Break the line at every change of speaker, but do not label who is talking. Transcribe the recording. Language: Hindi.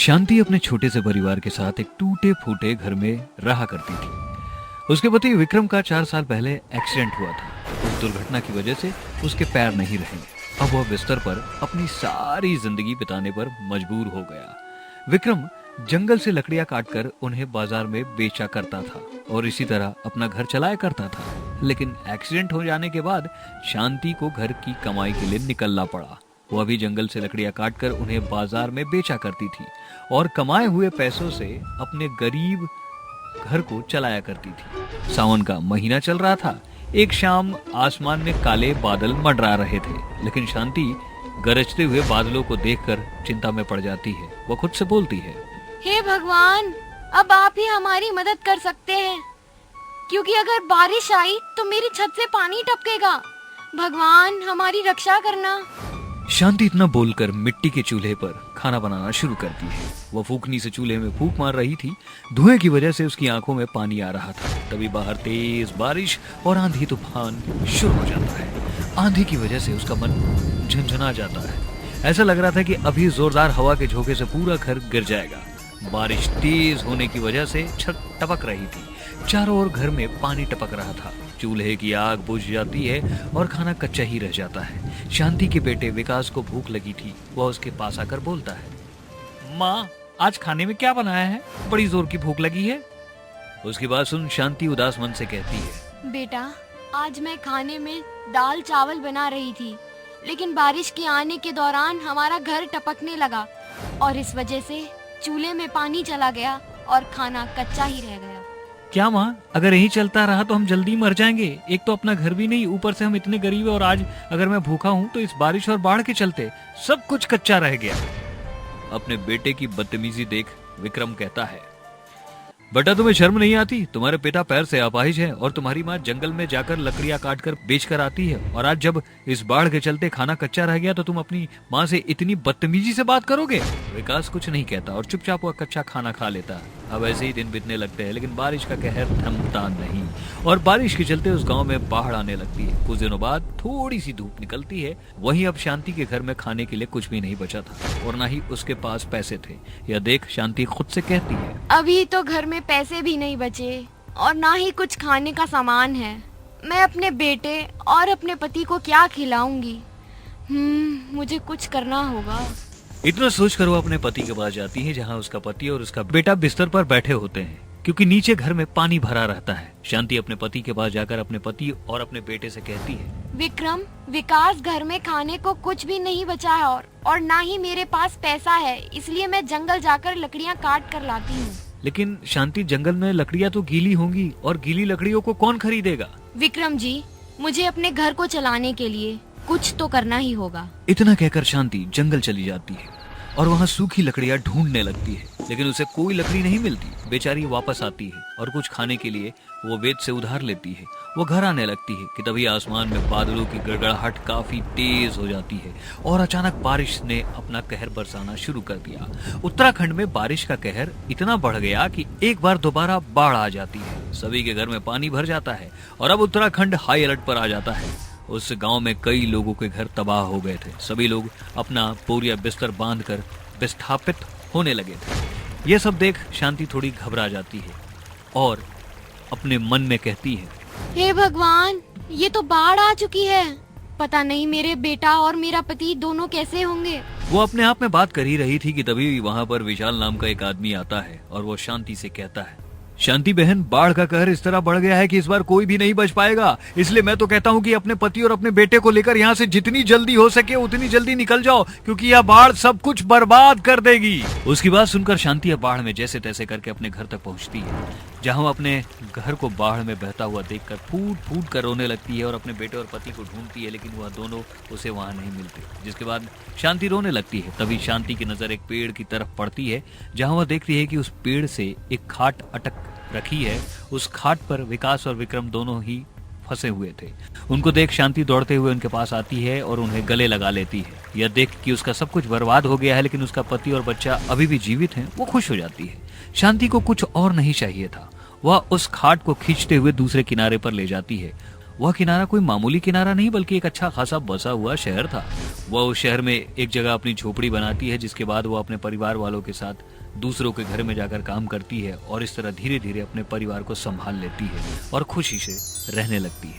शांति अपने छोटे से परिवार के साथ एक टूटे फूटे घर में रहा करती थी। उसके पति विक्रम का 4 साल पहले एक्सीडेंट हुआ था। उस दुर्घटना की वजह से उसके पैर नहीं रहे। अब वह बिस्तर पर अपनी सारी जिंदगी बिताने पर मजबूर हो गया। विक्रम जंगल से लकड़ियां काटकर उन्हें बाजार में बेचा करता था और इसी तरह अपना घर चलाया करता था। लेकिन एक्सीडेंट हो जाने के बाद शांति को घर की कमाई के लिए निकलना पड़ा। वह भी जंगल से लकड़ियां काटकर उन्हें बाजार में बेचा करती थी और कमाए हुए पैसों से अपने गरीब घर को चलाया करती थी। सावन का महीना चल रहा था। एक शाम आसमान में काले बादल मंडरा रहे थे, लेकिन शांति गरजते हुए बादलों को देखकर चिंता में पड़ जाती है। वह खुद से बोलती है,
हे भगवान, अब आप ही हमारी मदद कर सकते हैं, क्योंकि अगर बारिश आई तो मेरी छत से पानी टपकेगा। भगवान, हमारी रक्षा करना।
शांति इतना बोलकर मिट्टी के चूल्हे पर खाना बनाना शुरू करती है। वह फूकनी से चूल्हे में फूंक मार रही थी। धुएं की वजह से उसकी आंखों में पानी आ रहा था। तभी बाहर तेज बारिश और आंधी तूफान शुरू हो जाता है। आंधी की वजह से उसका मन झंझना जाता है। ऐसा लग रहा था कि अभी जोरदार हवा के झोंके से पूरा घर गिर जाएगा। बारिश तेज होने की वजह से छत टपक रही थी। चारों ओर घर में पानी टपक रहा था। चूल्हे की आग बुझ जाती है और खाना कच्चा ही रह जाता है। शांति के बेटे विकास को भूख लगी थी। वह उसके पास आकर बोलता है, माँ, आज खाने में क्या बनाया है? बड़ी जोर की भूख लगी है। उसकी बात सुन शांति उदास मन से कहती है,
बेटा, आज मैं खाने में दाल चावल बना रही थी, लेकिन बारिश के आने के दौरान हमारा घर टपकने लगा और इस वजह से चूल्हे में पानी चला गया और खाना कच्चा ही रह गया।
क्या माँ, अगर यही चलता रहा तो हम जल्दी मर जाएंगे। एक तो अपना घर भी नहीं, ऊपर से हम इतने गरीब हैं और आज अगर मैं भूखा हूँ तो इस बारिश और बाढ़ के चलते सब कुछ कच्चा रह गया। अपने बेटे की बदतमीजी देख विक्रम कहता है, बेटा, तुम्हें शर्म नहीं आती? तुम्हारे पिता पैर से अपाहिज है और तुम्हारी माँ जंगल में जाकर लकड़ियां काटकर बेच कर आती है, और आज जब इस बाढ़ के चलते खाना कच्चा रह गया तो तुम अपनी माँ से इतनी बदतमीजी से बात करोगे? विकास कुछ नहीं कहता और चुपचाप वह कच्चा खाना खा लेता है। अब ऐसे ही दिन बीतने लगते हैं, लेकिन बारिश का कहर थमता नहीं और बारिश के चलते उस गांव में बाढ़ आने लगती है। कुछ दिनों बाद थोड़ी सी धूप निकलती है। वहीं अब शांति के घर में खाने के लिए कुछ भी नहीं बचा था और न ही उसके पास पैसे थे। यह देख शांति खुद से कहती है,
अभी तो घर में पैसे भी नहीं बचे और ना ही कुछ खाने का सामान है। मैं अपने बेटे और अपने पति को क्या खिलाऊंगी? मुझे कुछ करना होगा।
इतना सोचकर वो अपने पति के पास जाती है, जहाँ उसका पति और उसका बेटा बिस्तर पर बैठे होते हैं, क्योंकि नीचे घर में पानी भरा रहता है। शांति अपने पति के पास जाकर अपने पति और अपने बेटे से कहती है,
विक्रम, विकास, घर में खाने को कुछ भी नहीं बचा है और ना ही मेरे पास पैसा है, इसलिए मैं जंगल जाकर लकड़ियाँ काट कर लाती हूँ।
लेकिन शांति, जंगल में लकड़ियाँ तो गीली होंगी और गीली लकड़ियों को कौन खरीदेगा?
विक्रम जी, मुझे अपने घर को चलाने के लिए कुछ तो करना ही होगा।
इतना कहकर शांति जंगल चली जाती है और वहाँ सूखी लकड़ियाँ ढूंढने लगती है, लेकिन उसे कोई लकड़ी नहीं मिलती। बेचारी वापस आती है और कुछ खाने के लिए वो वेद से उधार लेती है। वो घर आने लगती है कि तभी आसमान में बादलों की गड़गड़ाहट काफी तेज हो जाती है और अचानक बारिश ने अपना कहर बरसाना शुरू कर दिया। उत्तराखंड में बारिश का कहर इतना बढ़ गया कि एक बार दोबारा बाढ़ आ जाती है। सभी के घर में पानी भर जाता है और अब उत्तराखंड हाई अलर्ट पर आ जाता है। उस गांव में कई लोगों के घर तबाह हो गए थे। सभी लोग अपना बोरिया बिस्तर बांधकर विस्थापित होने लगे थे। यह सब देख शांति थोड़ी घबरा जाती है और अपने मन में कहती है,
हे भगवान, ये तो बाढ़ आ चुकी है। पता नहीं मेरे बेटा और मेरा पति दोनों कैसे होंगे।
वो अपने आप में बात कर ही रही थी कि तभी वहां पर विशाल नाम का एक आदमी आता है और वो शांति से कहता है, शांति बहन, बाढ़ का कहर इस तरह बढ़ गया है कि इस बार कोई भी नहीं बच पाएगा। इसलिए मैं तो कहता हूँ कि अपने पति और अपने बेटे को लेकर यहाँ से जितनी जल्दी हो सके उतनी जल्दी निकल जाओ, क्योंकि यह बाढ़ सब कुछ बर्बाद कर देगी। उसकी बात सुनकर शांति अब बाढ़ में जैसे तैसे करके अपने घर तक पहुँचती है, जहाँ वो अपने घर को बाढ़ में बहता हुआ देखकर फूट फूट कर रोने लगती है और अपने बेटे और पति को ढूंढती है, लेकिन वह दोनों उसे वहां नहीं मिलते। जिसके बाद शांति रोने लगती है। तभी शांति की नजर एक पेड़ की तरफ पड़ती है, जहाँ वह देखती है कि उस पेड़ से एक खाट अटक रखी है। उस खाट पर विकास और विक्रम दोनों ही फंसे हुए थे। उनको देख शांति दौड़ते हुए उनके पास आती है और उन्हें गले लगा लेती है। यह देख कि उसका सब कुछ बर्बाद हो गया है, लेकिन उसका पति और बच्चा अभी भी जीवित हैं, वो खुश हो जाती है। शांति को कुछ और नहीं चाहिए था। वह उस खाट को खींचते हुए दूसरे किनारे पर ले जाती है। वह किनारा कोई मामूली किनारा नहीं बल्कि एक अच्छा खासा बसा हुआ शहर था। वह उस शहर में एक जगह अपनी झोपड़ी बनाती है, जिसके बाद वो अपने परिवार वालों के साथ दूसरों के घर में जाकर काम करती है और इस तरह धीरे धीरे अपने परिवार को संभाल लेती है और खुशी से रहने लगती है।